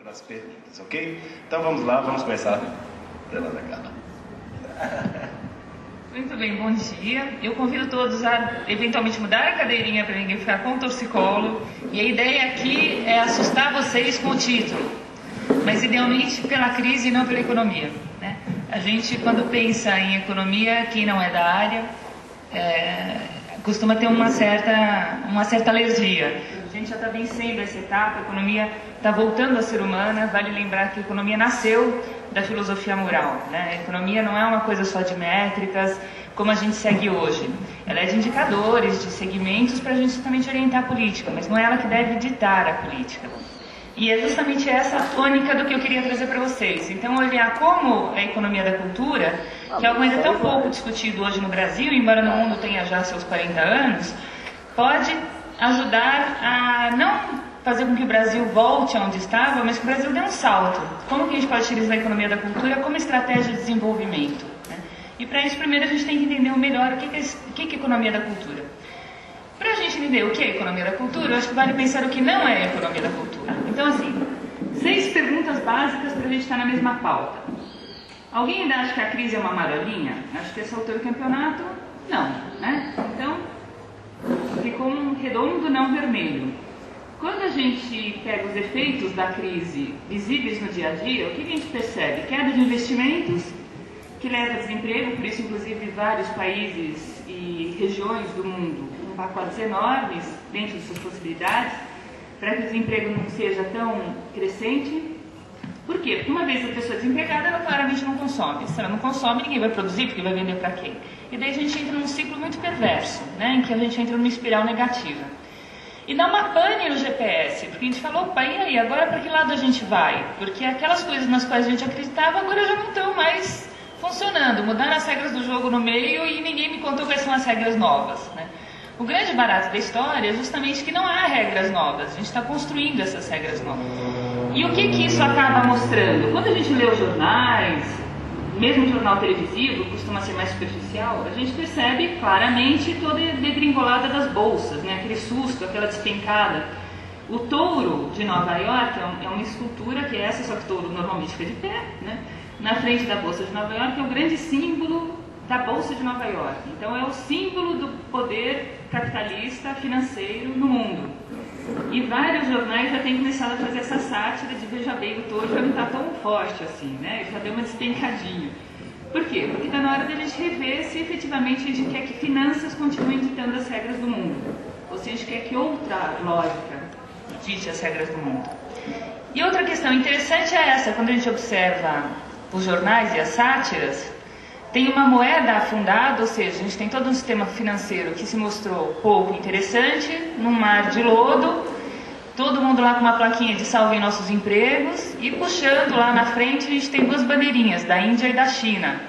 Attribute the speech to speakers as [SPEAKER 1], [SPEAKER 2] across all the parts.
[SPEAKER 1] para as perguntas, ok? Então vamos lá, vamos começar pela da Carla.
[SPEAKER 2] Muito bem, bom dia. Eu convido todos a eventualmente mudar a cadeirinha para ninguém ficar com o torcicolo. E a ideia aqui é assustar vocês com o título, mas idealmente pela crise e não pela economia, né? A gente, quando pensa em economia, quem não é da área, costuma ter uma certa alergia. A gente já está vencendo essa etapa, a economia está voltando a ser humana. Vale lembrar que a economia nasceu da filosofia moral, né? A economia não é uma coisa só de métricas, como a gente segue hoje. Ela é de indicadores, de segmentos para a gente justamente orientar a política, mas não é ela que deve ditar a política. E é justamente essa a tônica do que eu queria trazer para vocês. Então, olhar como a economia da cultura, que é algo ainda tão pouco discutido hoje no Brasil, embora no mundo tenha já seus 40 anos, pode ajudar a não fazer com que o Brasil volte aonde estava, mas que o Brasil dê um salto. Como que a gente pode utilizar a economia da cultura como estratégia de desenvolvimento, né? E para isso, primeiro, a gente tem que entender melhor o que é economia da cultura. Para a gente entender o que é economia da cultura, eu acho que vale pensar o que não é economia da cultura. Então, assim, 6 perguntas básicas para a gente estar na mesma pauta. Alguém ainda acha que a crise é uma marolinha? Acho que essa altura do campeonato, não, né? Então, ficou um redondo não vermelho. Quando a gente pega os efeitos da crise visíveis no dia a dia, o que a gente percebe? Queda de investimentos, que leva a desemprego, por isso, inclusive, vários países e regiões do mundo com pacotes enormes dentro de suas possibilidades, para que o desemprego não seja tão crescente. Por quê? Porque uma vez a pessoa desempregada, ela claramente não consome. Se ela não consome, ninguém vai produzir, porque vai vender para quem? E daí a gente entra num ciclo muito perverso, né, em que a gente entra numa espiral negativa. E dá uma pane no GPS, porque a gente falou, opa, e aí, agora para que lado a gente vai? Porque aquelas coisas nas quais a gente acreditava agora já não estão mais funcionando. Mudaram as regras do jogo no meio e ninguém me contou quais são as regras novas, né? O grande barato da história é justamente que não há regras novas, a gente está construindo essas regras novas. E o que isso acaba mostrando? Quando a gente lê os jornais, mesmo o jornal televisivo, que costuma ser mais superficial, a gente percebe claramente toda a degringolada das bolsas, né? Aquele susto, aquela despencada. O touro de Nova York é uma escultura que é essa, só que o touro normalmente fica de pé, né? Na frente da Bolsa de Nova York é o grande símbolo da Bolsa de Nova York. Então é o símbolo do poder capitalista financeiro no mundo. E vários jornais já têm começado a fazer essa sátira de veja bem, o touro já não está tão forte assim, né? Ele já deu uma despencadinha. Por quê? Porque está na hora de a gente rever se efetivamente a gente quer que finanças continuem ditando as regras do mundo. Ou se a gente quer que outra lógica dite as regras do mundo. E outra questão interessante é essa, quando a gente observa os jornais e as sátiras, tem uma moeda afundada, ou seja, a gente tem todo um sistema financeiro que se mostrou pouco interessante, num mar de lodo, todo mundo lá com uma plaquinha de salvem nossos empregos, e puxando lá na frente a gente tem 2 bandeirinhas, da Índia e da China.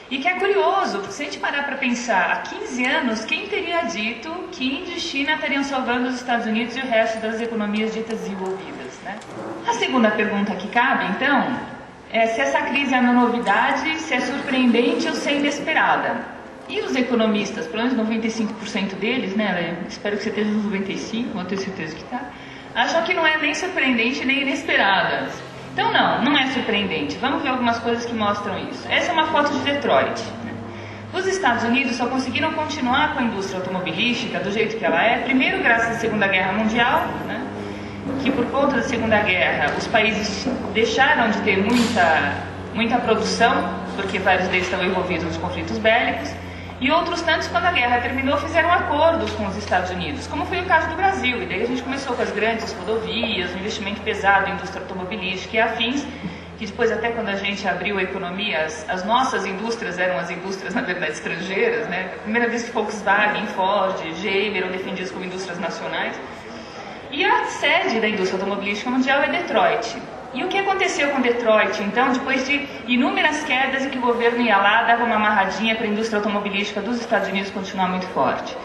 [SPEAKER 2] E que é curioso, porque se a gente parar para pensar, há 15 anos, quem teria dito que Índia e China estariam salvando os Estados Unidos e o resto das economias ditas desenvolvidas, né? A segunda pergunta que cabe, então, é se essa crise é uma novidade, se é surpreendente ou se é inesperada. E os economistas, pelo menos 95% deles, né, espero que você esteja nos 95%, vou ter certeza que está, acham que não é nem surpreendente nem inesperada. Então não é surpreendente. Vamos ver algumas coisas que mostram isso. Essa é uma foto de Detroit, né? Os Estados Unidos só conseguiram continuar com a indústria automobilística do jeito que ela é, primeiro graças à Segunda Guerra Mundial, né, que por conta da Segunda Guerra os países deixaram de ter muita produção, porque vários deles estão envolvidos nos conflitos bélicos, e outros tantos, quando a guerra terminou, fizeram acordos com os Estados Unidos, como foi o caso do Brasil. E daí a gente começou com as grandes rodovias, um investimento pesado em indústria automobilística e afins, que depois, até quando a gente abriu a economia, as nossas indústrias eram as indústrias, na verdade, estrangeiras, né? A primeira vez que Volkswagen, Ford, GM eram defendidas como indústrias nacionais. E a sede da indústria automobilística mundial é Detroit. E o que aconteceu com Detroit, então, depois de inúmeras quedas e que o governo ia lá, dava uma amarradinha para a indústria automobilística dos Estados Unidos continuar muito forte?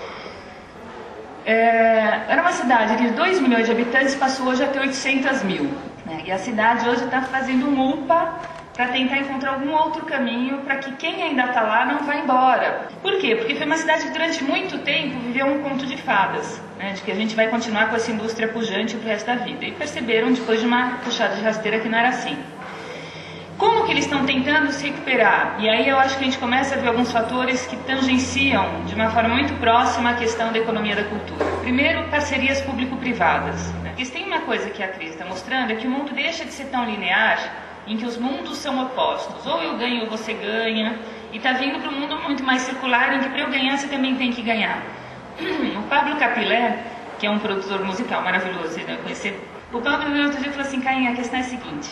[SPEAKER 2] Era uma cidade que de 2 milhões de habitantes passou hoje a ter 800 mil. Né? E a cidade hoje está fazendo um UPA para tentar encontrar algum outro caminho para que quem ainda está lá não vá embora. Por quê? Porque foi uma cidade que durante muito tempo viveu um conto de fadas, né, de que a gente vai continuar com essa indústria pujante pro resto da vida. E perceberam, depois de uma puxada de rasteira, que não era assim. Como que eles estão tentando se recuperar? E aí eu acho que a gente começa a ver alguns fatores que tangenciam de uma forma muito próxima a questão da economia da cultura. Primeiro, parcerias público-privadas, né? Porque tem uma coisa que a crise está mostrando, é que o mundo deixa de ser tão linear, em que os mundos são opostos. Ou eu ganho ou você ganha, e está vindo para um mundo muito mais circular, em que para eu ganhar você também tem que ganhar. O Pablo Capilé, que é um produtor musical maravilhoso, né, conhecer. O Pablo outro dia falou assim: Cainha, a questão é a seguinte: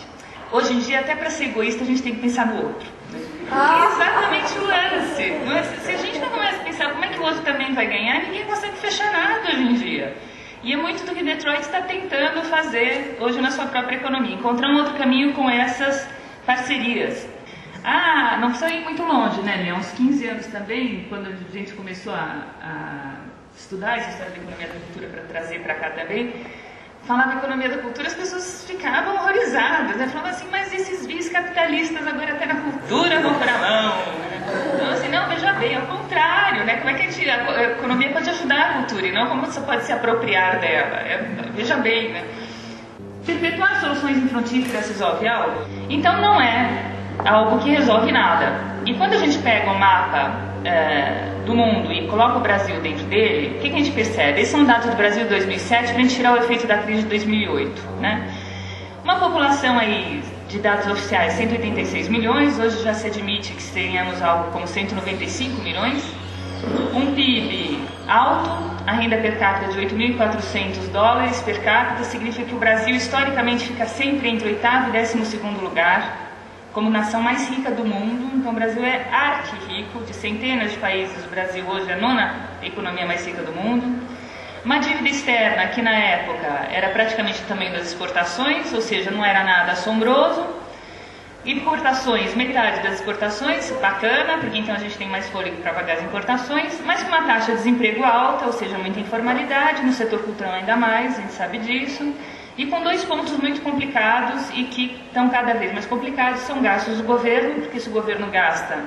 [SPEAKER 2] hoje em dia, até para ser egoísta, a gente tem que pensar no outro. É exatamente o lance. Se a gente não começa a pensar como é que o outro também vai ganhar, ninguém consegue fechar nada hoje em dia. E é muito do que Detroit está tentando fazer hoje na sua própria economia, encontrar um outro caminho com essas parcerias. Ah, não precisa ir muito longe, né? Há uns 15 anos também, quando a gente começou a estudar essa história da economia da cultura para trazer para cá também, falava economia da cultura, as pessoas ficavam horrorizadas, né? Falavam assim: mas esses bis capitalistas agora até na cultura vão para a mão. Então assim, não, veja bem, ao contrário, né? Como é que a economia pode ajudar a cultura e não como você pode se apropriar dela? Veja bem, né? Perpetuar soluções infrutíferas resolve algo? Então não é algo que resolve nada. E quando a gente pega o mapa do mundo e coloca o Brasil dentro dele, o que a gente percebe? Esses são dados do Brasil de 2007 para a gente tirar o efeito da crise de 2008, né? Uma população aí, de dados oficiais, 186 milhões, hoje já se admite que tenhamos algo como 195 milhões, um PIB alto, a renda per capita de 8.400 dólares per capita, significa que o Brasil historicamente fica sempre entre o 8º e 12º lugar, como nação mais rica do mundo. Então o Brasil é arqui-rico, de centenas de países, o Brasil hoje é a 9ª economia mais rica do mundo. Uma dívida externa que na época era praticamente o tamanho das exportações, ou seja, não era nada assombroso. Importações, metade das exportações, bacana, porque então a gente tem mais fôlego para pagar as importações, mas com uma taxa de desemprego alta, ou seja, muita informalidade, no setor cultural ainda mais, a gente sabe disso. E com 2 pontos muito complicados e que estão cada vez mais complicados, são gastos do governo, porque se o governo gasta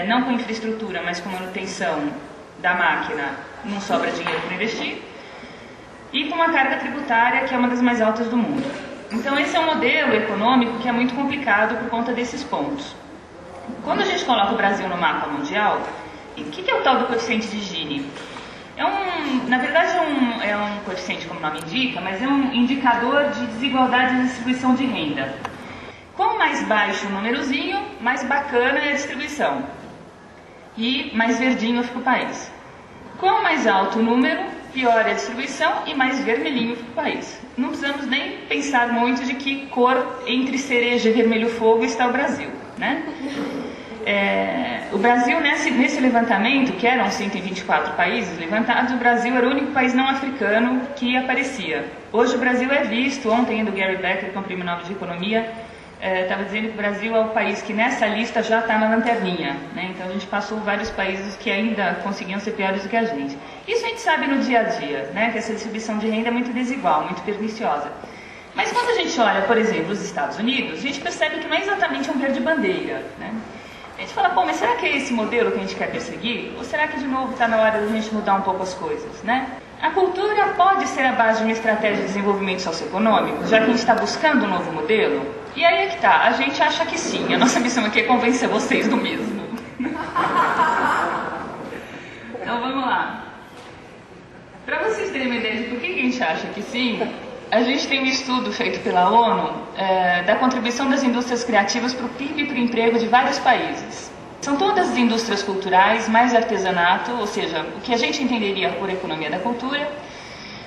[SPEAKER 2] não com infraestrutura, mas com manutenção da máquina, não sobra dinheiro para investir, e com uma carga tributária que é uma das mais altas do mundo. Então esse é um modelo econômico que é muito complicado por conta desses pontos. Quando a gente coloca o Brasil no mapa mundial, o que é o tal do coeficiente de Gini? Na verdade é um coeficiente, como o nome indica, mas é um indicador de desigualdade de distribuição de renda. Quanto mais baixo o númerozinho, mais bacana é a distribuição e mais verdinho fica o país. Quanto mais alto o número, pior é a distribuição e mais vermelhinho fica o país. Não precisamos nem pensar muito de que cor entre cereja e vermelho fogo está o Brasil, né? O Brasil, nesse levantamento, que eram 124 países levantados, o Brasil era o único país não africano que aparecia. Hoje o Brasil é visto, ontem do Gary Becker, que é um prêmio Nobel de Economia, estava dizendo que o Brasil é o país que nessa lista já está na lanterninha, né? Então a gente passou vários países que ainda conseguiam ser piores do que a gente. Isso a gente sabe no dia a dia, né? Que essa distribuição de renda é muito desigual, muito perniciosa. Mas quando a gente olha, por exemplo, os Estados Unidos, a gente percebe que não é exatamente um verde-bandeira, né? A gente fala, pô, mas será que é esse modelo que a gente quer perseguir? Ou será que de novo está na hora da gente mudar um pouco as coisas, né? A cultura pode ser a base de uma estratégia de desenvolvimento socioeconômico, já que a gente está buscando um novo modelo? E aí é que tá, a gente acha que sim, a nossa missão aqui é convencer vocês do mesmo. Então vamos lá. Para vocês terem uma ideia de por que a gente acha que sim, a gente tem um estudo feito pela ONU da contribuição das indústrias criativas para o PIB e para o emprego de vários países. São todas as indústrias culturais, mais artesanato, ou seja, o que a gente entenderia por economia da cultura,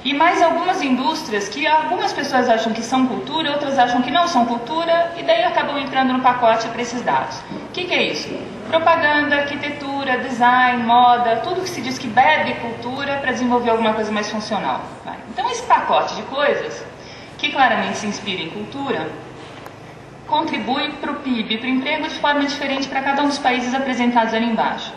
[SPEAKER 2] e mais algumas indústrias que algumas pessoas acham que são cultura, outras acham que não são cultura, e daí acabam entrando no pacote para esses dados. O que é isso? Propaganda, arquitetura, design, moda, tudo que se diz que bebe cultura para desenvolver alguma coisa mais funcional. Então esse pacote de coisas, que claramente se inspira em cultura, contribui para o PIB, para o emprego de forma diferente para cada um dos países apresentados ali embaixo.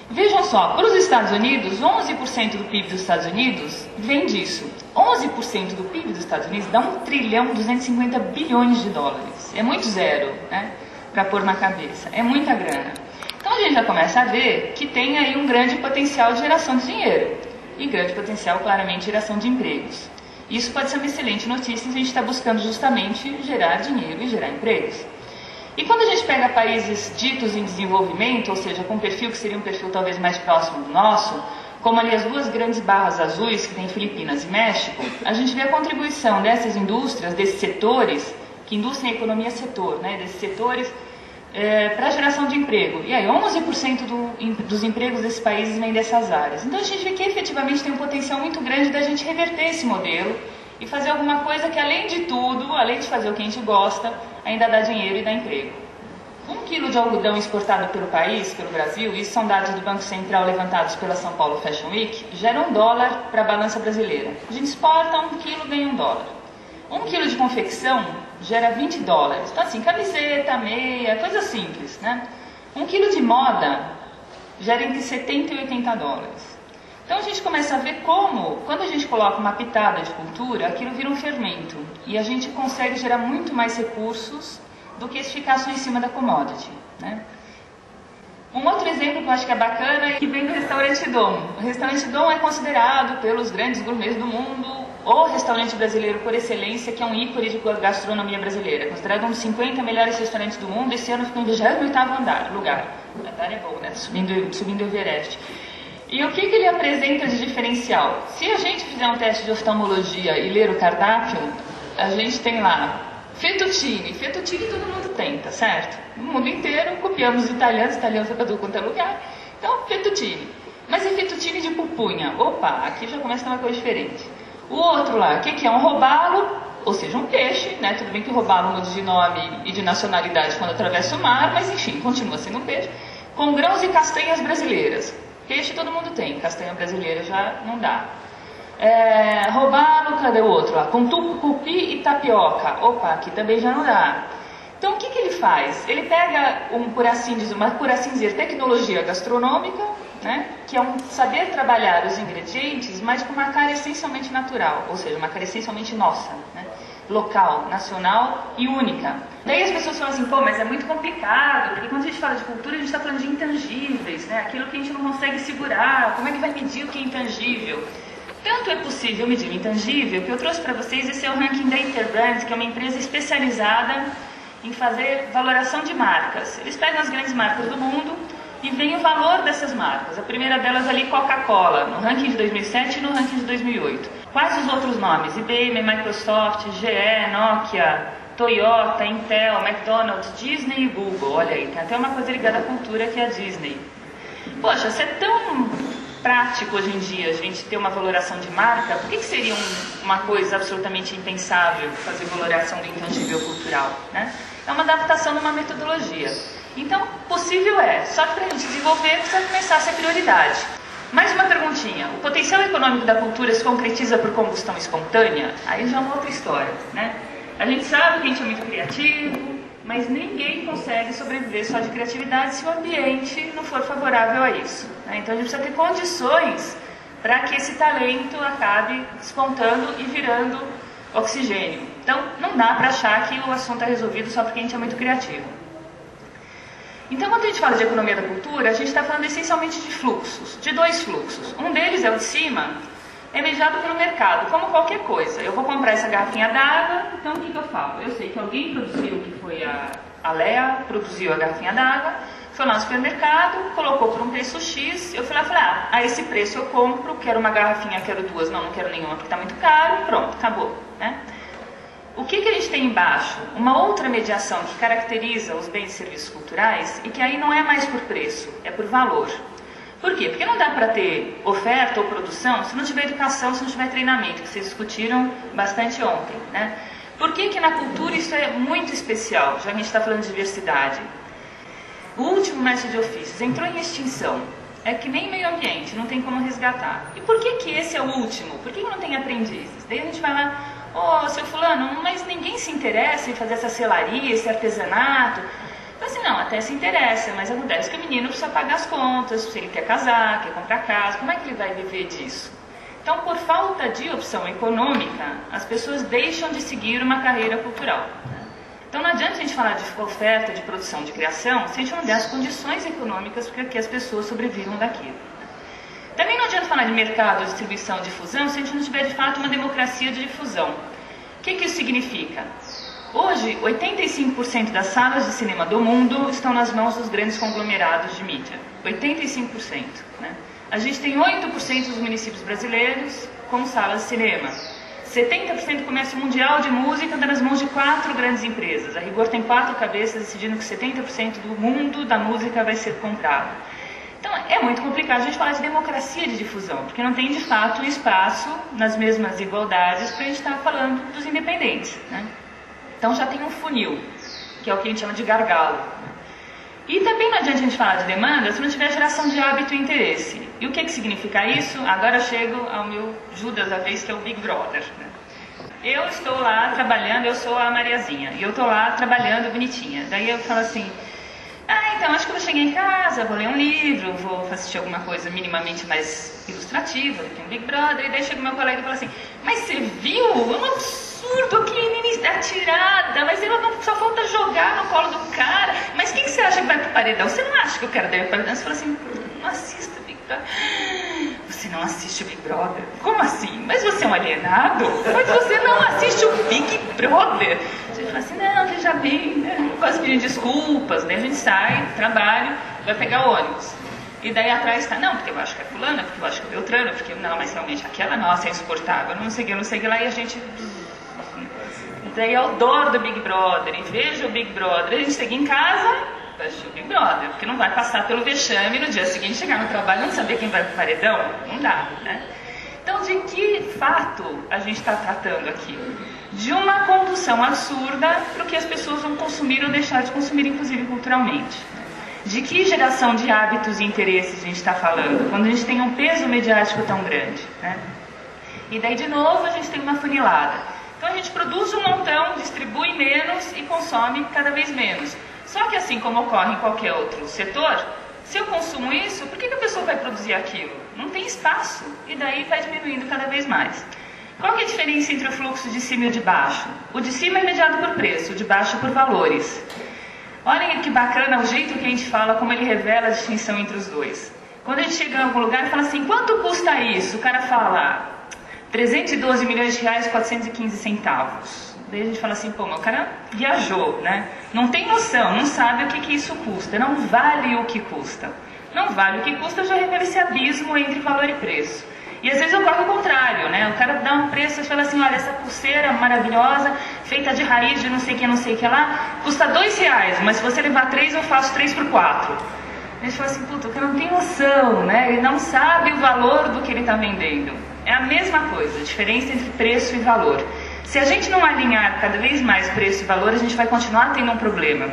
[SPEAKER 2] Vejam só, para os Estados Unidos, 11% do PIB dos Estados Unidos vem disso. 11% do PIB dos Estados Unidos dá 1 trilhão 250 bilhões de dólares. É muito zero, né? para pôr na cabeça. É muita grana. Então a gente já começa a ver que tem aí um grande potencial de geração de dinheiro e grande potencial, claramente, de geração de empregos. Isso pode ser uma excelente notícia se a gente está buscando justamente gerar dinheiro e gerar empregos. E quando a gente pega países ditos em desenvolvimento, ou seja, com um perfil que seria um perfil talvez mais próximo do nosso, como ali as duas grandes barras azuis que tem Filipinas e México, a gente vê a contribuição dessas indústrias, desses setores, que indústria e economia é setor, né, desses setores, para a geração de emprego. E aí 11% dos empregos desses países vêm dessas áreas. Então a gente vê que efetivamente tem um potencial muito grande da gente reverter esse modelo e fazer alguma coisa que, além de tudo, além de fazer o que a gente gosta, ainda dá dinheiro e dá emprego. 1 quilo de algodão exportado pelo país, pelo Brasil, isso são dados do Banco Central levantados pela São Paulo Fashion Week, gera $1 para a balança brasileira. A gente exporta 1 quilo, ganha $1. 1 quilo de confecção gera $20. Então assim, camiseta, meia, coisa simples, né? 1 quilo de moda gera entre $70 e $80. Então a gente começa a ver como, quando a gente coloca uma pitada de cultura, aquilo vira um fermento. E a gente consegue gerar muito mais recursos do que se ficar só em cima da commodity, né? Um outro exemplo que eu acho que é bacana é que vem do restaurante Dom. O restaurante Dom é considerado pelos grandes gourmets do mundo o restaurante brasileiro por excelência, que é um ícone de gastronomia brasileira. Considerado um dos 50 melhores restaurantes do mundo, esse ano ficou em 28º lugar. O andar é bom, né? Subindo o Everest. E o que ele apresenta de diferencial? Se a gente fizer um teste de oftalmologia e ler o cardápio, a gente tem lá fettuccine. Fettuccine todo mundo tem, tá certo? No mundo inteiro, copiamos os italianos foi para tudo quanto é lugar. Então, fettuccine. Mas é fettuccine de pupunha. Opa, aqui já começa uma coisa diferente. O outro lá, o que é? Um robalo, ou seja, um peixe, né? Tudo bem que o robalo muda de nome e de nacionalidade quando atravessa o mar, mas enfim, continua sendo um peixe. Com grãos e castanhas brasileiras. Peixe todo mundo tem, castanha brasileira já não dá. Robalo, cadê o outro lá? Com tucupi e tapioca. Opa, aqui também já não dá. Então o que ele faz? Ele pega por assim dizer, tecnologia gastronômica, né? Que é um saber trabalhar os ingredientes, mas com uma cara essencialmente natural, ou seja, uma cara essencialmente nossa, né? Local, nacional e única. Daí as pessoas falam assim, pô, mas é muito complicado, porque quando a gente fala de cultura, a gente está falando de intangíveis, né? Aquilo que a gente não consegue segurar, como é que vai medir o que é intangível? Tanto é possível medir o intangível, que eu trouxe para vocês esse é o ranking da Interbrand, que é uma empresa especializada em fazer valoração de marcas. Eles pegam as grandes marcas do mundo e veem o valor dessas marcas. A primeira delas ali, Coca-Cola, no ranking de 2007 e no ranking de 2008. Quais os outros nomes? IBM, Microsoft, GE, Nokia, Toyota, Intel, McDonald's, Disney e Google. Olha aí, tem até uma coisa ligada à cultura que é a Disney. Poxa, se é tão prático hoje em dia a gente ter uma valoração de marca, por que seria uma coisa absolutamente impensável fazer valoração do intangível cultural, né? É uma adaptação de uma metodologia. Então, possível só que para a gente desenvolver precisa começar a ser prioridade. Mais uma perguntinha, o potencial econômico da cultura se concretiza por combustão espontânea? Aí já é uma outra história, né? A gente sabe que a gente é muito criativo, mas ninguém consegue sobreviver só de criatividade se o ambiente não for favorável a isso, né? Então a gente precisa ter condições para que esse talento acabe despontando e virando oxigênio. Então não dá para achar que o assunto é resolvido só porque a gente é muito criativo. Então quando a gente fala de economia da cultura, a gente está falando essencialmente de fluxos, de dois fluxos. Um deles é o de cima, é mediado pelo mercado, como qualquer coisa. Eu vou comprar essa garrafinha d'água, então o que eu falo? Eu sei que alguém produziu, que foi a Lea, produziu a garrafinha d'água, foi lá no supermercado, colocou por um preço X, eu fui lá e falei, a esse preço eu compro, quero uma garrafinha, quero duas, não quero nenhuma porque está muito caro, pronto, acabou, né? O que a gente tem embaixo? Uma outra mediação que caracteriza os bens e serviços culturais e que aí não é mais por preço, é por valor. Por quê? Porque não dá para ter oferta ou produção se não tiver educação, se não tiver treinamento, que vocês discutiram bastante ontem, né? Por que na cultura isso é muito especial, já que a gente está falando de diversidade? O último mestre de ofícios entrou em extinção. É que nem meio ambiente, não tem como resgatar. E por que esse é o último? Por que não tem aprendizes? Daí a gente vai lá, seu fulano, mas ninguém se interessa em fazer essa selaria, esse artesanato? Então assim, não, até se interessa, mas acontece que o menino precisa pagar as contas, se ele quer casar, quer comprar casa, como é que ele vai viver disso? Então, por falta de opção econômica, as pessoas deixam de seguir uma carreira cultural. Então não adianta a gente falar de oferta, de produção, de criação, se a gente não der as condições econômicas para que as pessoas sobrevivam daquilo. Também não adianta falar de mercado, distribuição, difusão, se a gente não tiver de fato uma democracia de difusão. O que isso significa? Hoje, 85% das salas de cinema do mundo estão nas mãos dos grandes conglomerados de mídia. 85%. Né? A gente tem 8% dos municípios brasileiros com salas de cinema. 70% do comércio mundial de música está nas mãos de 4 grandes empresas. A rigor tem 4 cabeças decidindo que 70% do mundo da música vai ser comprado. Então é muito complicado a gente falar de democracia de difusão, porque não tem de fato um espaço nas mesmas igualdades para a gente estar falando dos independentes. Né? Então já tem um funil, que é o que a gente chama de gargalo. E também não adianta a gente falar de demanda se não tiver geração de hábito e interesse. E o que significa isso? Agora eu chego ao meu Judas da vez, que é o Big Brother. Né? Eu estou lá trabalhando, eu sou a Mariazinha, e eu estou lá trabalhando bonitinha. Daí eu falo assim, então acho que eu vou chegar em casa, vou ler um livro, vou assistir alguma coisa minimamente mais ilustrativa do que um Big Brother. E daí chega o meu colega e fala assim, mas você viu? É um absurdo aquele menino atirada, mas ele não, só falta jogar no colo do cara. Mas quem que você acha que vai pro paredão? Você não acha que eu quero dar pro paredão? Você fala assim, não assisto Big Brother. Você não assiste o Big Brother? Como assim? Mas você é um alienado? Mas você não assiste o Big Brother? A gente fala assim, não, veja bem, né? Quase pedindo desculpas, né? A gente sai, trabalho, vai pegar o ônibus. E daí atrás está, não, porque eu acho que é fulana, porque eu acho que é Beltrano, porque não, mas realmente aquela nossa é insuportável, não sei o que lá, e a gente... E daí eu adoro do Big Brother, e vejo o Big Brother, a gente chega em casa, vai assistir o Big Brother, porque não vai passar pelo vexame no dia seguinte, chegar no trabalho e não saber quem vai pro paredão, não dá, né? Então, de que fato a gente está tratando aqui? De uma condução absurda para o que as pessoas vão consumir ou deixar de consumir, inclusive culturalmente. De que geração de hábitos e interesses a gente está falando, quando a gente tem um peso mediático tão grande, né? E daí, de novo, a gente tem uma funilada. Então, a gente produz um montão, distribui menos e consome cada vez menos. Só que, assim como ocorre em qualquer outro setor, se eu consumo isso, por que a pessoa vai produzir aquilo? Não tem espaço, e daí vai diminuindo cada vez mais. Qual que é a diferença entre o fluxo de cima e o de baixo? O de cima é mediado por preço, o de baixo por valores. Olhem que bacana o jeito que a gente fala, como ele revela a distinção entre os dois. Quando a gente chega em algum lugar e fala assim, quanto custa isso? O cara fala, 312 milhões de reais, 415 centavos. Daí a gente fala assim, pô, mas o cara viajou, né? Não tem noção, não sabe o que isso custa, não vale o que custa. Não vale o que custa, já revela esse abismo entre valor e preço. E às vezes ocorre o contrário, né? O cara dá um preço e fala assim, olha, essa pulseira maravilhosa, feita de raiz de não sei o que lá, custa R$2, mas se você levar 3, eu faço 3 por 4. A gente fala assim, puta, o cara não tem noção, né? Ele não sabe o valor do que ele está vendendo. É a mesma coisa, a diferença entre preço e valor. Se a gente não alinhar cada vez mais preço e valor, a gente vai continuar tendo um problema,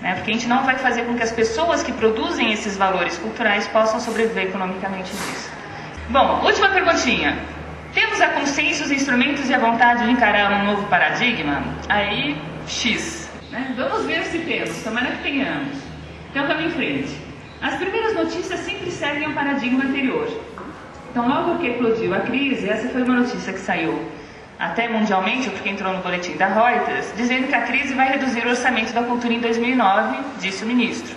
[SPEAKER 2] né? Porque a gente não vai fazer com que as pessoas que produzem esses valores culturais possam sobreviver economicamente disso. Bom, última perguntinha. Temos a consciência, os instrumentos e a vontade de encarar um novo paradigma? Aí, X. Né? Vamos ver se temos, tomara que tenhamos. Então, vamos em frente. As primeiras notícias sempre seguem o paradigma anterior. Então, logo que eclodiu a crise, essa foi uma notícia que saiu até mundialmente, porque entrou no boletim da Reuters, dizendo que a crise vai reduzir o orçamento da cultura em 2009, disse o ministro.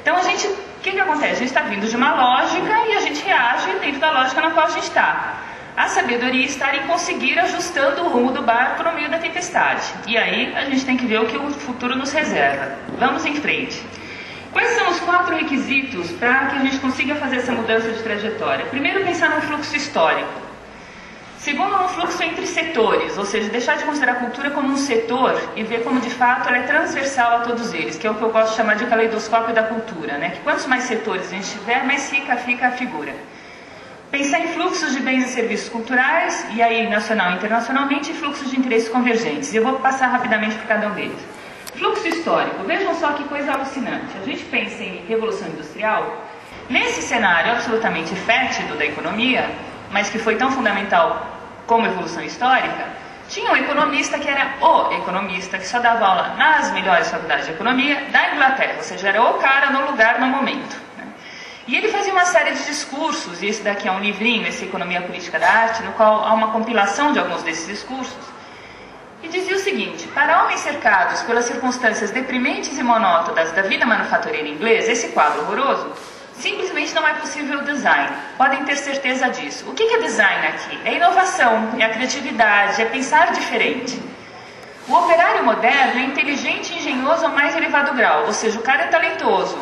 [SPEAKER 2] Então, o que acontece? A gente está vindo de uma lógica e a gente reage dentro da lógica na qual a gente está. A sabedoria está em conseguir ajustando o rumo do barco no meio da tempestade. E aí a gente tem que ver o que o futuro nos reserva. Vamos em frente. Quais são os 4 requisitos para que a gente consiga fazer essa mudança de trajetória? Primeiro, pensar no fluxo histórico. Segundo, no fluxo entre setores, ou seja, deixar de considerar a cultura como um setor e ver como de fato ela é transversal a todos eles, que é o que eu gosto de chamar de caleidoscópio da cultura, né? Que quantos mais setores a gente tiver, mais rica fica a figura. Pensar em fluxos de bens e serviços culturais, e aí nacional e internacionalmente, e fluxos de interesses convergentes. E eu vou passar rapidamente por cada um deles. Fluxo histórico, vejam só que coisa alucinante. A gente pensa em Revolução Industrial, nesse cenário absolutamente fétido da economia, mas que foi tão fundamental como evolução histórica, tinha um economista que era o economista, que só dava aula nas melhores faculdades de economia da Inglaterra, ou seja, era o cara no lugar, no momento. Né? E ele fazia uma série de discursos, e esse daqui é um livrinho, esse Economia Política da Arte, no qual há uma compilação de alguns desses discursos, e dizia o seguinte: para homens cercados pelas circunstâncias deprimentes e monótonas da vida manufatureira inglesa, esse quadro horroroso, simplesmente não é possível design. Podem ter certeza disso. O que é design aqui? É inovação, é a criatividade, é pensar diferente. O operário moderno é inteligente e engenhoso ao mais elevado grau, ou seja, o cara é talentoso.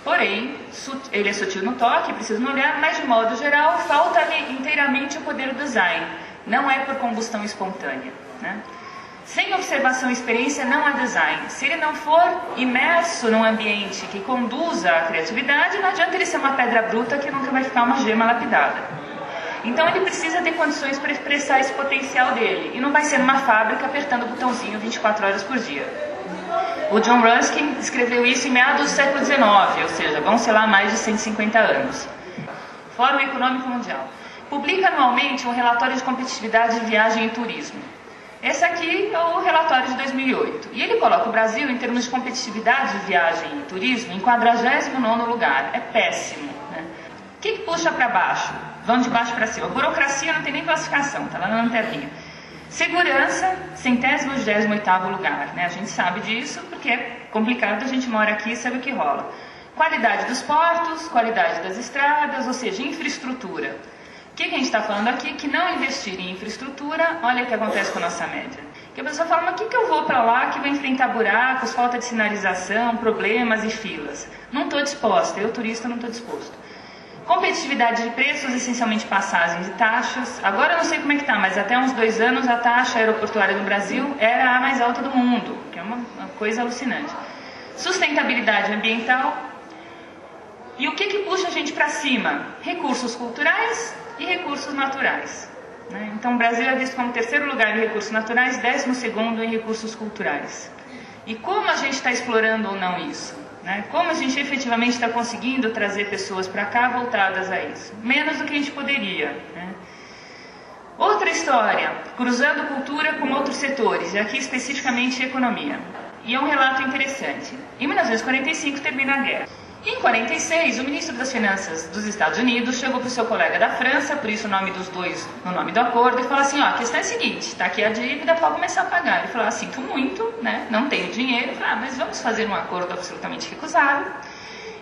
[SPEAKER 2] Porém, ele é sutil no toque, precisa no olhar, mas de modo geral, falta-lhe inteiramente o poder do design. Não é por combustão espontânea, né? Sem observação e experiência não há design. Se ele não for imerso num ambiente que conduza à criatividade, não adianta ele ser uma pedra bruta que nunca vai ficar uma gema lapidada. Então ele precisa ter condições para expressar esse potencial dele. E não vai ser numa fábrica apertando o botãozinho 24 horas por dia. O John Ruskin escreveu isso em meados do século XIX, ou seja, vão ser lá mais de 150 anos. Fórum Econômico Mundial. Publica anualmente um relatório de competitividade de viagem e turismo. Esse aqui é o relatório de 2008. E ele coloca o Brasil, em termos de competitividade de viagem e turismo, em 49º lugar. É péssimo, né? O que puxa para baixo? Vão de baixo para cima. A burocracia não tem nem classificação, está lá na lanterninha. Segurança, 128º lugar, né? A gente sabe disso porque é complicado, a gente mora aqui e sabe o que rola. Qualidade dos portos, qualidade das estradas, ou seja, infraestrutura. O que a gente está falando aqui? Que não investir em infraestrutura, olha o que acontece com a nossa média. Que a pessoa fala, mas o que eu vou para lá que vai enfrentar buracos, falta de sinalização, problemas e filas? Não estou disposta, eu turista não estou disposto. Competitividade de preços, essencialmente passagens e taxas. Agora eu não sei como é que está, mas até uns 2 anos a taxa aeroportuária no Brasil era a mais alta do mundo, que é uma coisa alucinante. Sustentabilidade ambiental. E o que puxa a gente para cima? Recursos culturais e recursos naturais, né? Então o Brasil é visto como 3º lugar em recursos naturais, 12º em recursos culturais. E como a gente está explorando ou não isso, né? Como a gente efetivamente está conseguindo trazer pessoas para cá voltadas a isso? Menos do que a gente poderia, né? Outra história, cruzando cultura com outros setores, e aqui especificamente economia. E é um relato interessante. Em 1945 termina a guerra. Em 1946, o ministro das Finanças dos Estados Unidos chegou para o seu colega da França, por isso o nome dos dois no nome do acordo, e falou assim, ó, a questão é a seguinte, está aqui a dívida, pode começar a pagar. Ele falou, sinto muito, né, não tenho dinheiro. Ele falou, mas vamos fazer um acordo absolutamente recusável.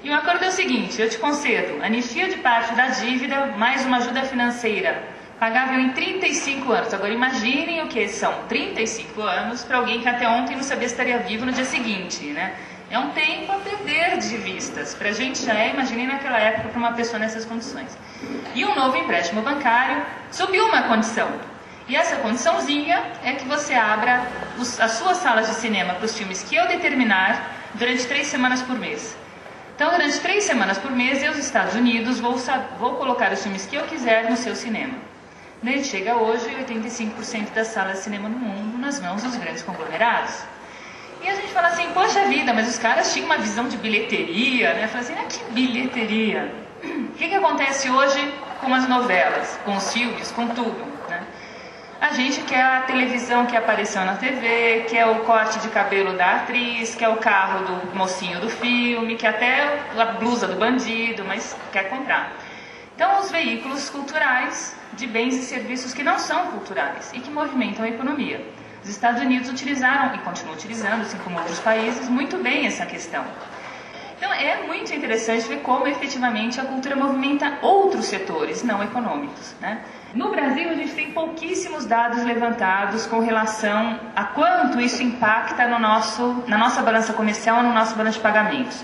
[SPEAKER 2] E o acordo é o seguinte, eu te concedo anistia de parte da dívida, mais uma ajuda financeira, pagável em 35 anos. Agora imaginem o que são 35 anos para alguém que até ontem não sabia se estaria vivo no dia seguinte, né? É um tempo a perder de vistas. Para a gente já é, imaginei naquela época, para uma pessoa nessas condições. E um novo empréstimo bancário subiu uma condição. E essa condiçãozinha é que você abra as suas salas de cinema para os filmes que eu determinar durante 3 semanas por mês. Então, durante 3 semanas por mês, eu, os Estados Unidos, vou colocar os filmes que eu quiser no seu cinema. Daí chega hoje 85% das salas de cinema no mundo nas mãos dos grandes conglomerados. E a gente fala assim, poxa vida, mas os caras tinham uma visão de bilheteria, né? Fala assim, que bilheteria? O que acontece hoje com as novelas, com os filmes, com tudo, né? A gente quer a televisão que apareceu na TV, quer o corte de cabelo da atriz, quer o carro do mocinho do filme, quer até a blusa do bandido, mas quer comprar. Então, os veículos culturais de bens e serviços que não são culturais e que movimentam a economia. Os Estados Unidos utilizaram, e continuam utilizando, assim como outros países, muito bem essa questão. Então é muito interessante ver como efetivamente a cultura movimenta outros setores não econômicos, né? No Brasil a gente tem pouquíssimos dados levantados com relação a quanto isso impacta na nossa balança comercial, no nosso balanço de pagamentos.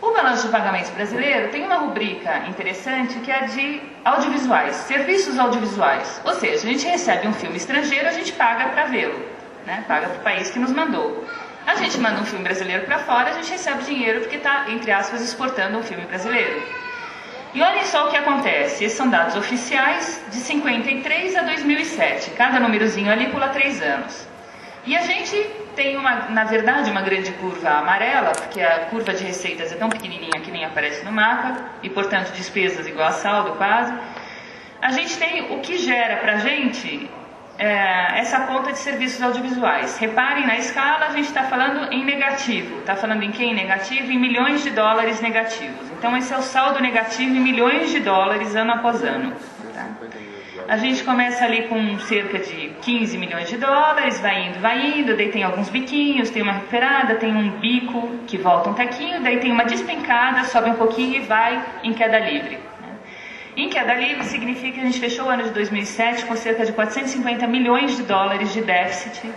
[SPEAKER 2] O balanço de pagamentos brasileiro tem uma rubrica interessante que é de audiovisuais, serviços audiovisuais. Ou seja, a gente recebe um filme estrangeiro, a gente paga para vê-lo, né? Paga para o país que nos mandou. A gente manda um filme brasileiro para fora, a gente recebe dinheiro porque está, entre aspas, exportando um filme brasileiro. E olhem só o que acontece. Esses são dados oficiais de 53 a 2007. Cada númerozinho ali pula 3 anos. E a gente tem, na verdade, uma grande curva amarela, porque a curva de receitas é tão pequenininha que nem aparece no mapa, e, portanto, despesas igual a saldo, quase. A gente tem o que gera para a gente essa conta de serviços audiovisuais. Reparem, na escala a gente está falando em negativo. Está falando em quem negativo? Em milhões de dólares negativos. Então, esse é o saldo negativo em milhões de dólares ano após ano. Tá? A gente começa ali com cerca de 15 milhões de dólares, vai indo, daí tem alguns biquinhos, tem uma recuperada, tem um bico que volta um tequinho, daí tem uma despencada, sobe um pouquinho e vai em queda livre. Em queda livre significa que a gente fechou o ano de 2007 com cerca de 450 milhões de dólares de déficit,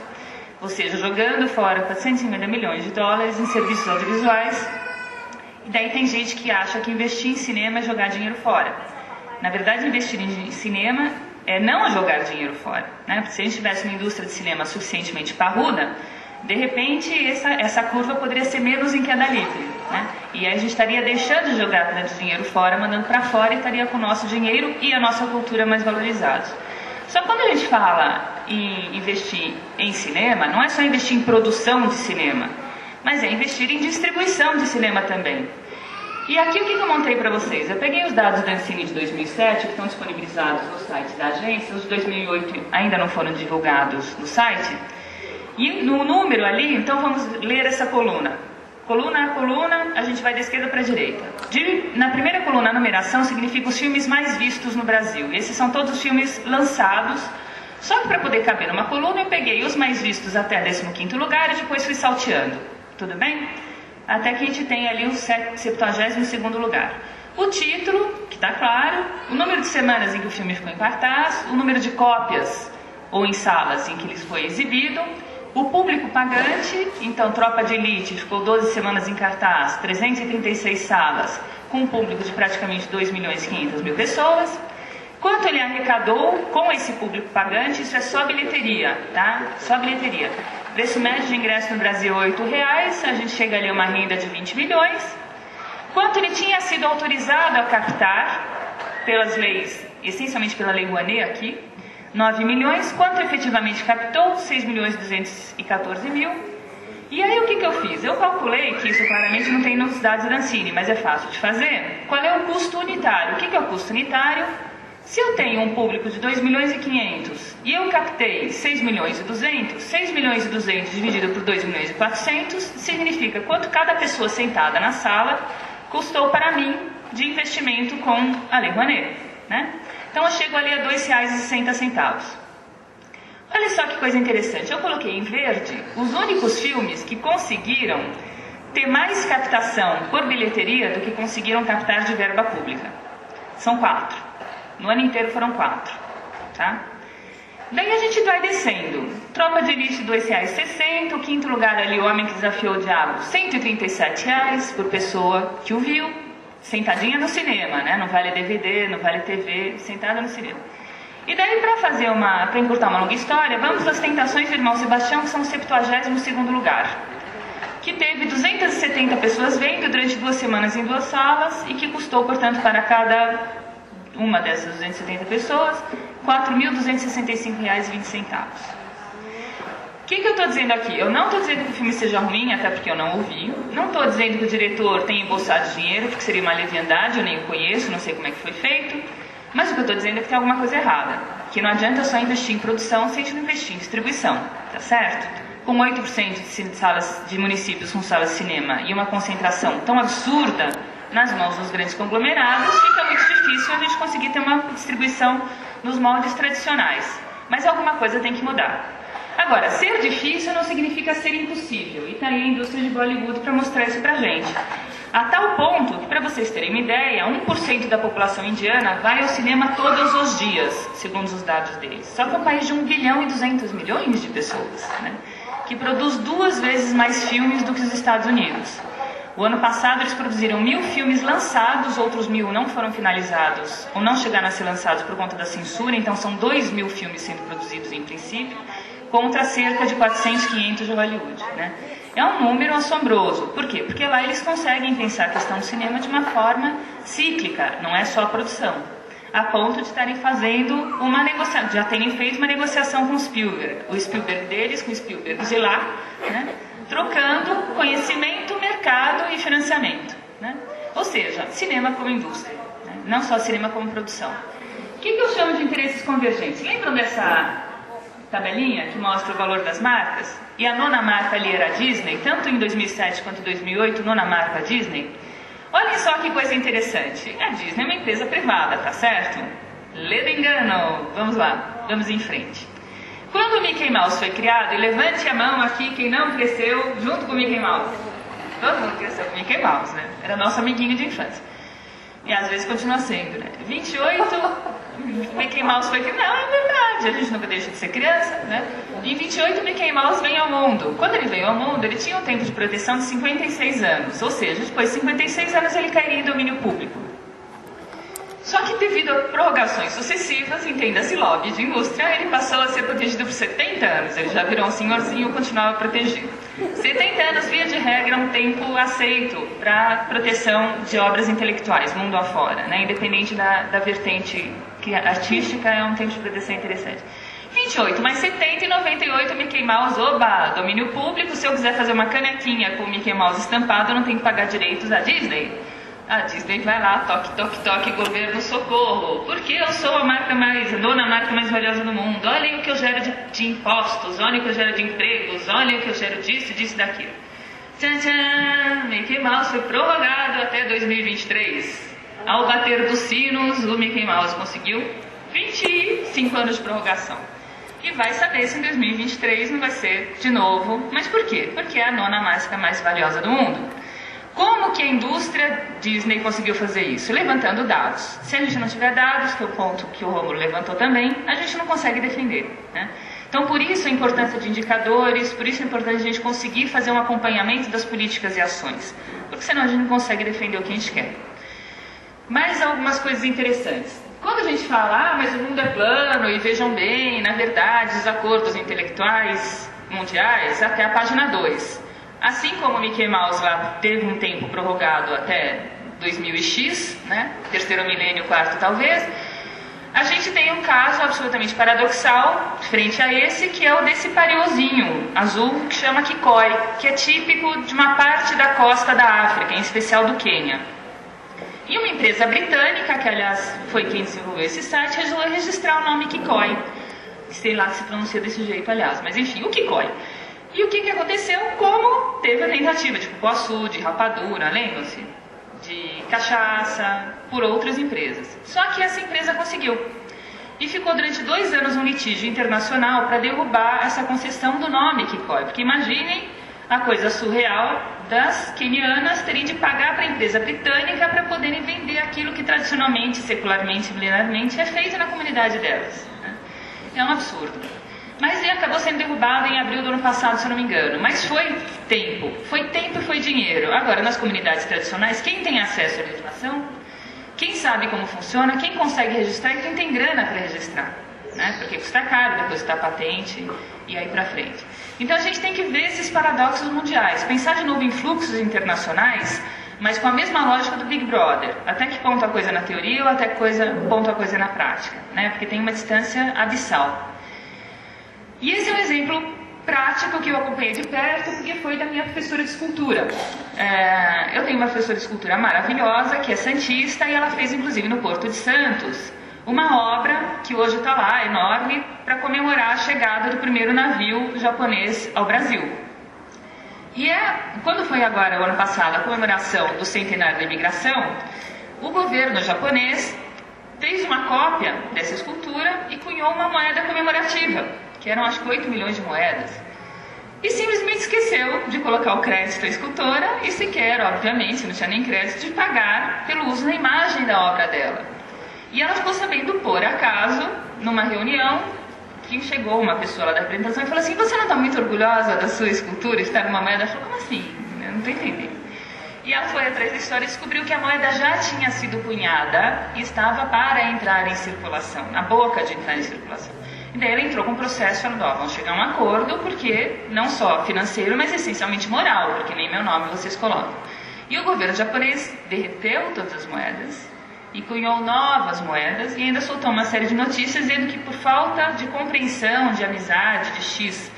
[SPEAKER 2] ou seja, jogando fora 450 milhões de dólares em serviços audiovisuais. E daí tem gente que acha que investir em cinema é jogar dinheiro fora. Na verdade, investir em cinema é não jogar dinheiro fora, né? Porque se a gente tivesse uma indústria de cinema suficientemente parruda, de repente essa curva poderia ser menos em queda livre, né? E aí a gente estaria deixando de jogar dinheiro fora, mandando para fora, e estaria com o nosso dinheiro e a nossa cultura mais valorizados. Só quando a gente fala em investir em cinema, não é só investir em produção de cinema, mas é investir em distribuição de cinema também. E aqui o que eu montei para vocês? Eu peguei os dados da Ancine de 2007, que estão disponibilizados no site da agência, os de 2008 ainda não foram divulgados no site. E no número ali, então vamos ler essa coluna. Coluna a coluna, a gente vai da esquerda para a direita. Na primeira coluna, a numeração significa os filmes mais vistos no Brasil. Esses são todos os filmes lançados. Só que para poder caber numa coluna, eu peguei os mais vistos até 15º lugar e depois fui salteando. Tudo bem? Até que a gente tem ali o 72º lugar. O título, que está claro, o número de semanas em que o filme ficou em cartaz, o número de cópias ou em salas em que ele foi exibido, o público pagante, então Tropa de Elite ficou 12 semanas em cartaz, 336 salas, com um público de praticamente 2.500.000 pessoas. Quanto ele arrecadou com esse público pagante, isso é só bilheteria, tá? Só bilheteria. Preço médio de ingresso no Brasil é R$8, a gente chega ali a uma renda de 20 milhões. Quanto ele tinha sido autorizado a captar pelas leis, essencialmente pela Lei Rouanet aqui, 9 milhões. Quanto efetivamente captou? 6.214.000. E aí o que eu fiz? Eu calculei, que isso claramente não tem nos dados da Ancine, mas é fácil de fazer. Qual é o custo unitário? O que é o custo unitário? Se eu tenho um público de 2.500.000 e eu captei 6.200.000, 6.200.000 dividido por 2.400.000 significa quanto cada pessoa sentada na sala custou para mim de investimento com a Lei Rouanet, né? Então eu chego ali a R$2,60. Olha só que coisa interessante, eu coloquei em verde os únicos filmes que conseguiram ter mais captação por bilheteria do que conseguiram captar de verba pública. São 4. No ano inteiro foram 4, tá? Daí a gente vai descendo. Tropa de Elite, R$2,60. O quinto lugar ali, O Homem que Desafiou o Diabo, R$137 por pessoa que o viu. Sentadinha no cinema, né? Não vale DVD, não vale TV, sentada no cinema. E daí, para encurtar uma longa história, vamos às Tentações do Irmão Sebastião, que são o 72º lugar. Que teve 270 pessoas vendo durante 2 semanas em 2 salas e que custou, portanto, para cada uma dessas 270 pessoas, R$4.265,20. O que eu estou dizendo aqui? Eu não estou dizendo que o filme seja ruim, até porque eu não o vi. Não estou dizendo que o diretor tenha embolsado dinheiro, porque seria uma leviandade, eu nem o conheço, não sei como é que foi feito. Mas o que eu estou dizendo é que tem alguma coisa errada. Que não adianta só investir em produção se a gente não investir em distribuição, tá certo? Com 8% de salas de municípios com salas de cinema e uma concentração tão absurda nas mãos dos grandes conglomerados, fica muito difícil a gente conseguir ter uma distribuição nos moldes tradicionais. Mas alguma coisa tem que mudar. Agora, ser difícil não significa ser impossível. E está aí a indústria de Bollywood para mostrar isso pra gente. A tal ponto que, para vocês terem uma ideia, 1% da população indiana vai ao cinema todos os dias, segundo os dados deles. Só que é um país de 1.200.000.000 de pessoas, né? Que produz 2 vezes mais filmes do que os Estados Unidos. O ano passado eles produziram 1.000 filmes lançados, outros 1.000 não foram finalizados ou não chegaram a ser lançados por conta da censura, então são 2.000 filmes sendo produzidos em princípio, contra cerca de 400, 500 de Hollywood, né? É um número assombroso. Por quê? Porque lá eles conseguem pensar a questão do cinema de uma forma cíclica, não é só a produção. A ponto de estarem fazendo uma negociação, já terem feito uma negociação com o Spielberg deles com o Spielberg de lá, né? Trocando conhecimento, mercado e financiamento, né? Ou seja, cinema como indústria, né? Não só cinema como produção. O que eu chamo de interesses convergentes? Lembram dessa tabelinha que mostra o valor das marcas? E a 9ª marca ali era a Disney, tanto em 2007 quanto em 2008, 9ª marca Disney. Olhem só que coisa interessante. A Disney é uma empresa privada, tá certo? Ledo engano. Vamos lá, vamos em frente. Quando o Mickey Mouse foi criado, e levante a mão aqui quem não cresceu junto com o Mickey Mouse. Todo mundo cresceu com o Mickey Mouse, né? Era nosso amiguinho de infância. E às vezes continua sendo, né? 28, Mickey Mouse foi criado. Não, é verdade, a gente nunca deixa de ser criança, né? Em 28, Mickey Mouse veio ao mundo. Quando ele veio ao mundo, ele tinha um tempo de proteção de 56 anos. Ou seja, depois de 56 anos ele cairia em domínio público. Só que devido a prorrogações sucessivas, entenda-se lobby de indústria, ele passou a ser protegido por 70 anos. Ele já virou um senhorzinho e continuava protegido. 70 anos, via de regra, é um tempo aceito para proteção de obras intelectuais, mundo afora, né? Independente da vertente artística, é um tempo de proteção interessante. 28 mais 70 e 98, Mickey Mouse, oba, domínio público. Se eu quiser fazer uma canequinha com o Mickey Mouse estampado, eu não tenho que pagar direitos à Disney. A Disney vai lá, toque, toque, toque, governo, socorro. Porque eu sou a dona marca mais valiosa do mundo. Olhem o que eu gero de impostos, olhem o que eu gero de empregos, olhem o que eu gero disso, disso e daquilo. Tchan, tchan, Mickey Mouse foi prorrogado até 2023. Ao bater dos sinos, o Mickey Mouse conseguiu 25 anos de prorrogação. E vai saber se em 2023 não vai ser de novo. Mas por quê? Porque é a nona marca mais valiosa do mundo. Como que a indústria Disney conseguiu fazer isso? Levantando dados. Se a gente não tiver dados, que é o ponto que o Rômulo levantou também, a gente não consegue defender, né? Então, por isso a importância de indicadores, por isso a importância de a gente conseguir fazer um acompanhamento das políticas e ações. Porque senão a gente não consegue defender o que a gente quer. Mais algumas coisas interessantes. Quando a gente fala, mas o mundo é plano, e vejam bem, na verdade, os acordos intelectuais mundiais, até a página 2. Assim como o Mickey Mouse lá teve um tempo prorrogado até 2000x, né? Terceiro milênio, quarto talvez, a gente tem um caso absolutamente paradoxal frente a esse, que é o desse pariozinho azul que chama kikoi, que é típico de uma parte da costa da África, em especial do Quênia. E uma empresa britânica, que aliás foi quem desenvolveu esse site, resolveu registrar o nome kikoi. Sei lá se pronuncia desse jeito, aliás, mas enfim, o kikoi. E o que aconteceu? Como teve a tentativa de cupuaçu, de rapadura, lembram-se? De cachaça, por outras empresas. Só que essa empresa conseguiu. E ficou durante 2 anos um litígio internacional para derrubar essa concessão do nome kikoi. Porque imaginem a coisa surreal das quenianas terem de pagar para a empresa britânica para poderem vender aquilo que tradicionalmente, secularmente, milenarmente é feito na comunidade delas. É um absurdo. Mas ele acabou sendo derrubado em abril do ano passado, se eu não me engano. Mas foi tempo e foi dinheiro. Agora, nas comunidades tradicionais, quem tem acesso à legislação, quem sabe como funciona, quem consegue registrar e quem tem grana para registrar, né? Porque custa caro, depois está patente e aí para frente. Então a gente tem que ver esses paradoxos mundiais, pensar de novo em fluxos internacionais, mas com a mesma lógica do Big Brother. Até que ponto a coisa é na teoria ou até que ponto a coisa é na prática, né? Porque tem uma distância abissal. E esse é um exemplo prático que eu acompanhei de perto, porque foi da minha professora de escultura. Eu tenho uma professora de escultura maravilhosa, que é santista, e ela fez, inclusive, no Porto de Santos, uma obra que hoje está lá, enorme, para comemorar a chegada do primeiro navio japonês ao Brasil. E quando foi agora, o ano passado, a comemoração do centenário da imigração, o governo japonês fez uma cópia dessa escultura e cunhou uma moeda comemorativa, que eram acho que 8 milhões de moedas. E simplesmente esqueceu de colocar o crédito à escultora e sequer, obviamente, não tinha nem crédito, de pagar pelo uso da imagem da obra dela. E ela ficou sabendo, por acaso, numa reunião, que chegou uma pessoa lá da apresentação e falou assim: você não está muito orgulhosa da sua escultura estar numa moeda? Ela falou: como assim? Eu não estou entendendo. E ela foi atrás da história e descobriu que a moeda já tinha sido cunhada e estava para entrar em circulação, na boca de entrar em circulação. E daí ela entrou com um processo falando: ó, vamos chegar a um acordo, porque não só financeiro, mas essencialmente moral, porque nem meu nome vocês colocam. E o governo japonês derreteu todas as moedas e cunhou novas moedas e ainda soltou uma série de notícias dizendo que por falta de compreensão, de amizade, de X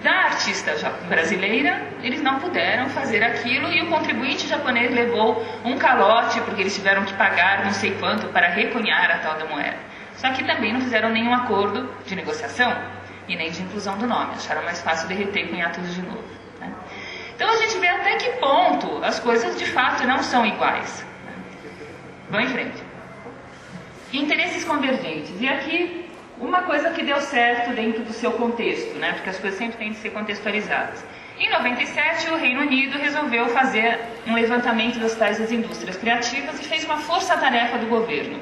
[SPEAKER 2] da artista brasileira, eles não puderam fazer aquilo e o contribuinte japonês levou um calote porque eles tiveram que pagar não sei quanto para recunhar a tal da moeda. Só que também não fizeram nenhum acordo de negociação e nem de inclusão do nome. Acharam mais fácil derreter e cunhar tudo de novo, né? Então a gente vê até que ponto as coisas de fato não são iguais. Vamos em frente. Interesses convergentes. E aqui, uma coisa que deu certo dentro do seu contexto, né? Porque as coisas sempre têm de ser contextualizadas. Em 97, o Reino Unido resolveu fazer um levantamento das tais das indústrias criativas e fez uma força-tarefa do governo.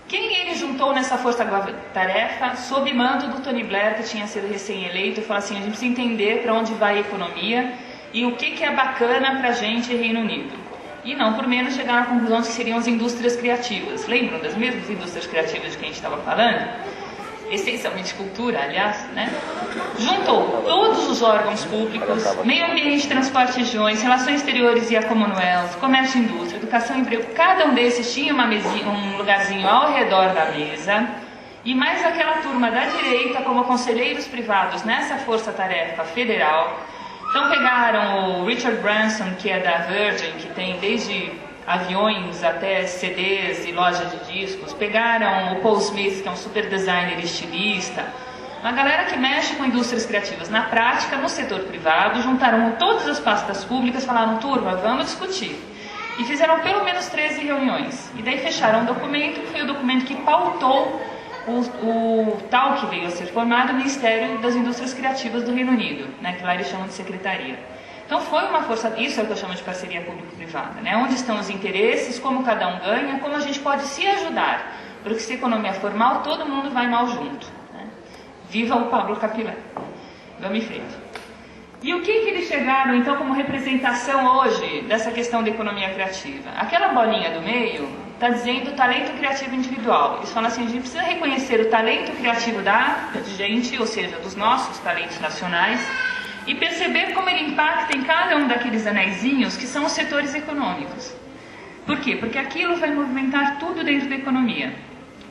[SPEAKER 2] Quem ele juntou nessa força-tarefa, sob mando do Tony Blair, que tinha sido recém-eleito, falou assim, a gente precisa entender para onde vai a economia e o que é bacana para a gente, Reino Unido. E não por menos chegaram à conclusão de que seriam as indústrias criativas. Lembram das mesmas indústrias criativas de que a gente estava falando? Essencialmente cultura, aliás, né? Juntou todos os órgãos públicos, meio ambiente, transporte e regiões, relações exteriores e a Commonwealth, comércio e indústria, educação e emprego. Cada um desses tinha uma mesinha, um lugarzinho ao redor da mesa, e mais aquela turma da direita como conselheiros privados nessa força-tarefa federal. Então pegaram o Richard Branson, que é da Virgin, que tem desde aviões até CDs e loja de discos, pegaram o Paul Smith, que é um super designer e estilista, uma galera que mexe com indústrias criativas na prática, no setor privado, juntaram todas as pastas públicas, falaram, turma, vamos discutir. E fizeram pelo menos 13 reuniões. E daí fecharam um documento, que foi o documento que pautou o tal que veio a ser formado, o Ministério das Indústrias Criativas do Reino Unido, né, que lá eles chamam de secretaria. Então foi uma força, isso é o que eu chamo de parceria público-privada, né? Onde estão os interesses, como cada um ganha, como a gente pode se ajudar, porque se a economia for mal, todo mundo vai mal junto, né? Viva o Pablo Capilé. Vamos em frente. E o que eles chegaram então como representação hoje dessa questão da economia criativa? Aquela bolinha do meio está dizendo talento criativo individual. Eles falam assim, a gente precisa reconhecer o talento criativo da gente, ou seja, dos nossos talentos nacionais, e perceber como ele impacta em cada um daqueles anéisinhos que são os setores econômicos. Por quê? Porque aquilo vai movimentar tudo dentro da economia.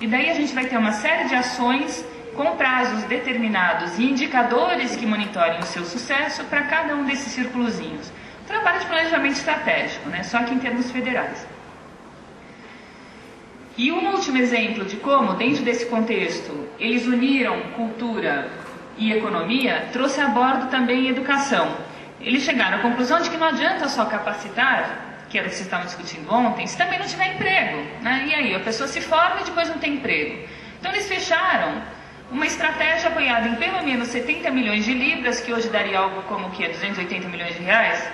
[SPEAKER 2] E daí a gente vai ter uma série de ações com prazos determinados e indicadores que monitorem o seu sucesso para cada um desses círculozinhos. Trabalho de planejamento estratégico, né? Só que em termos federais. E um último exemplo de como, dentro desse contexto, eles uniram cultura e economia, trouxe a bordo também educação. Eles chegaram à conclusão de que não adianta só capacitar, que era o que vocês estavam discutindo ontem, se também não tiver emprego, né? E aí, a pessoa se forma e depois não tem emprego. Então eles fecharam uma estratégia apoiada em pelo menos 70 milhões de libras, que hoje daria algo como o quê? 280 milhões de reais,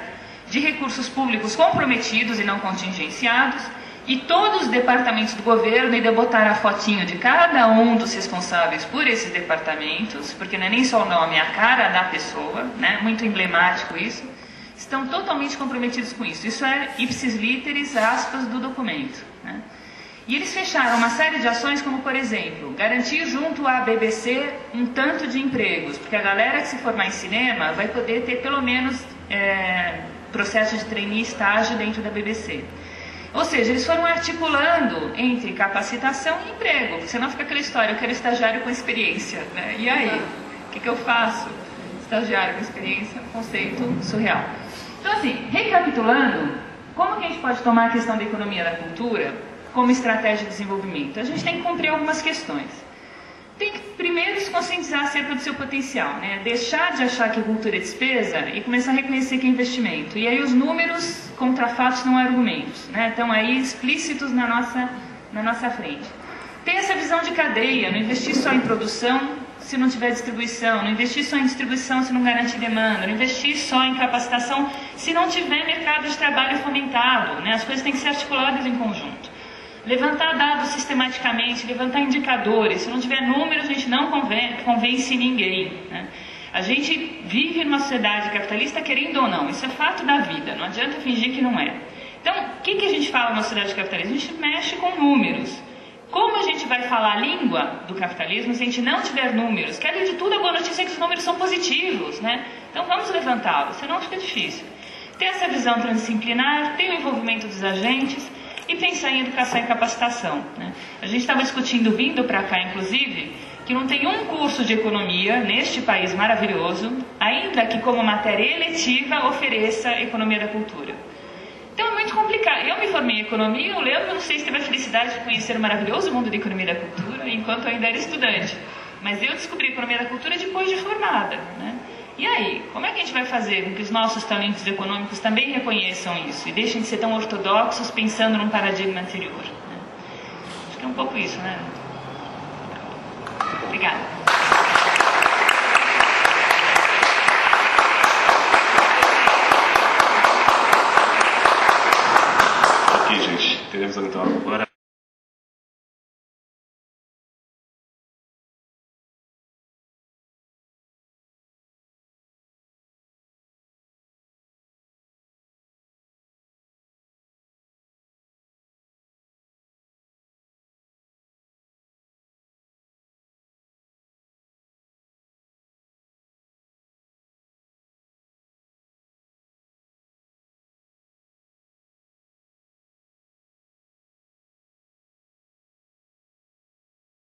[SPEAKER 2] de recursos públicos comprometidos e não contingenciados, e todos os departamentos do governo, ainda botaram a fotinho de cada um dos responsáveis por esses departamentos, porque não é nem só o nome, é a cara da pessoa, né? Muito emblemático isso, estão totalmente comprometidos com isso. Isso é ipsis literis, aspas, do documento, né? E eles fecharam uma série de ações, como por exemplo, garantir junto à BBC um tanto de empregos, porque a galera que se formar em cinema vai poder ter pelo menos processo de trainee e estágio dentro da BBC. Ou seja, eles foram articulando entre capacitação e emprego, porque senão fica aquela história, eu quero estagiário com experiência, né? E aí, o que eu faço? Estagiário com experiência, conceito surreal. Então assim, recapitulando, como que a gente pode tomar a questão da economia da cultura como estratégia de desenvolvimento? A gente tem que cumprir algumas questões. Tem que primeiro se conscientizar acerca do seu potencial, né? Deixar de achar que cultura é despesa e começar a reconhecer que é investimento. E aí os números contra fatos não argumentos, né? Estão aí explícitos na nossa frente. Ter essa visão de cadeia, não investir só em produção se não tiver distribuição, não investir só em distribuição se não garantir demanda, não investir só em capacitação se não tiver mercado de trabalho fomentado, né? As coisas têm que ser articuladas em conjunto. Levantar dados sistematicamente, levantar indicadores. Se não tiver números, a gente não convence ninguém, né? A gente vive numa sociedade capitalista querendo ou não. Isso é fato da vida, não adianta fingir que não é. Então, o que a gente fala na sociedade capitalista? A gente mexe com números. Como a gente vai falar a língua do capitalismo se a gente não tiver números? Que além de tudo, a boa notícia é que os números são positivos, né? Então vamos levantá-los, senão fica difícil. Ter essa visão transdisciplinar, ter o envolvimento dos agentes e pensar em educação e capacitação, né? A gente estava discutindo, vindo para cá inclusive, que não tem um curso de economia neste país maravilhoso, ainda que como matéria eletiva ofereça economia da cultura. Então é muito complicado. Eu me formei em economia, o Leandro não sei se teve a felicidade de conhecer o maravilhoso mundo da economia da cultura, enquanto eu ainda era estudante. Mas eu descobri a economia da cultura depois de formada, né? E aí, como é que a gente vai fazer com que os nossos talentos econômicos também reconheçam isso e deixem de ser tão ortodoxos pensando num paradigma anterior, né? que é um pouco isso, né? Obrigada.
[SPEAKER 1] Ok, gente. Teremos então agora